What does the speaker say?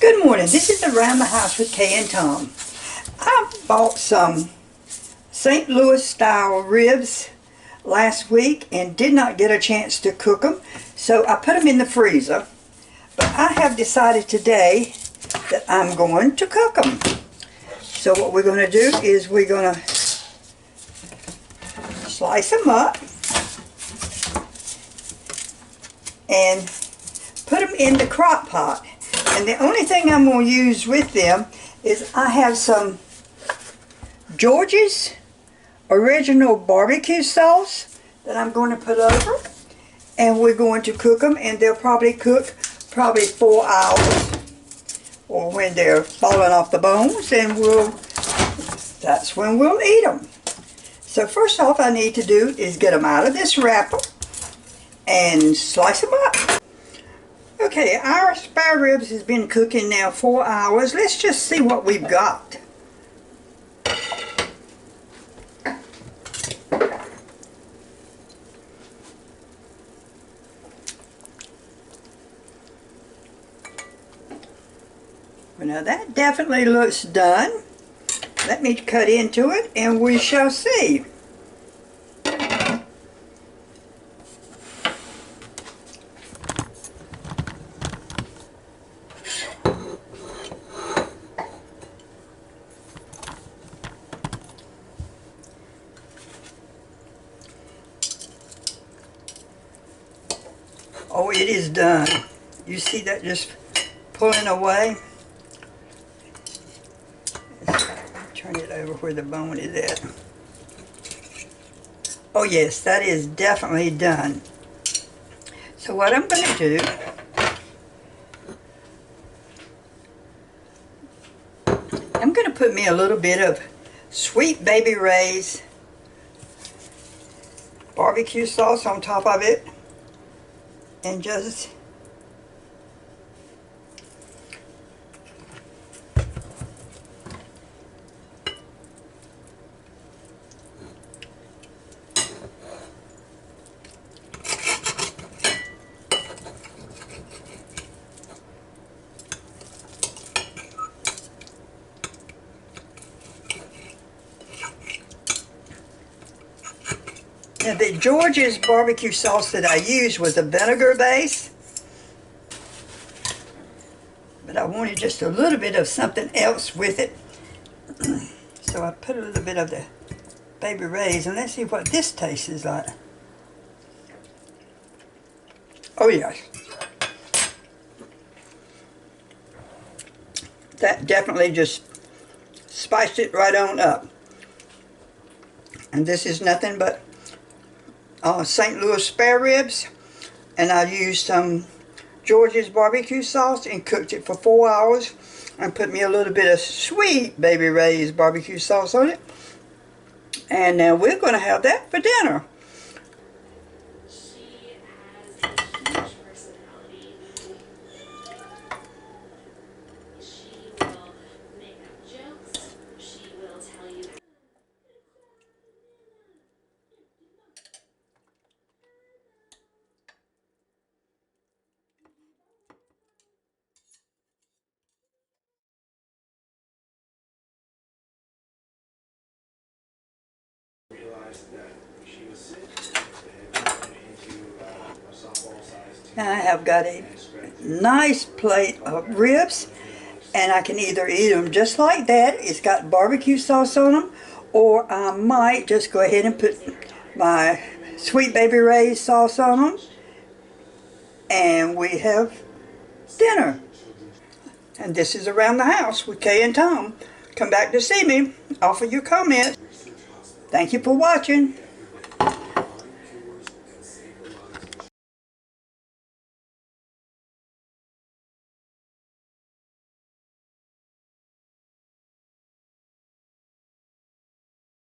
Good morning. This is Around the House with Kay and Tom. I bought some St. Louis style ribs last week and did not get a chance to cook them, so I put them in the freezer. But I have decided today that I'm going to cook them. So what we're going to do is we're going to slice them up and put them in the crock pot. And the only thing I'm going to use with them is I have some George's original barbecue sauce that I'm going to put over. And we're going to cook them, and they'll probably cook 4 hours. Or when they're falling off the bones, and that's when we'll eat them. So first off, I need to do is get them out of this wrapper and slice them up. Okay, our spare ribs has been cooking now 4 hours. Let's just see what we've got. Well, now that definitely looks done. Let me cut into it and we shall see. Oh, it is done. You see that just pulling away? Turn it over where the bone is at. Oh yes, that is definitely done. So what I'm going to do, I'm going to put me a little bit of Sweet Baby Ray's barbecue sauce on top of it. And just now the George's barbecue sauce that I used was a vinegar base. But I wanted just a little bit of something else with it. So I put a little bit of the Baby Ray's, and let's see what this tastes like. Oh yes. That definitely just spiced it right on up. And this is nothing but St. Louis Spareribs, and I used some George's barbecue sauce and cooked it for 4 hours and put me a little bit of Sweet Baby Ray's barbecue sauce on it. And now we're going to have that for dinner. She has a huge personality. She will make up jokes. She will tell you. Realized that she was sick and went into a softball-sized team. Now I have got a nice plate of ribs, and I can either eat them just like that, it's got barbecue sauce on them, or I might just go ahead and put my Sweet Baby Ray's sauce on them, and we have dinner. And this is Around the House with Kay and Tom. Come back to see me. Offer your comments. Thank you for watching.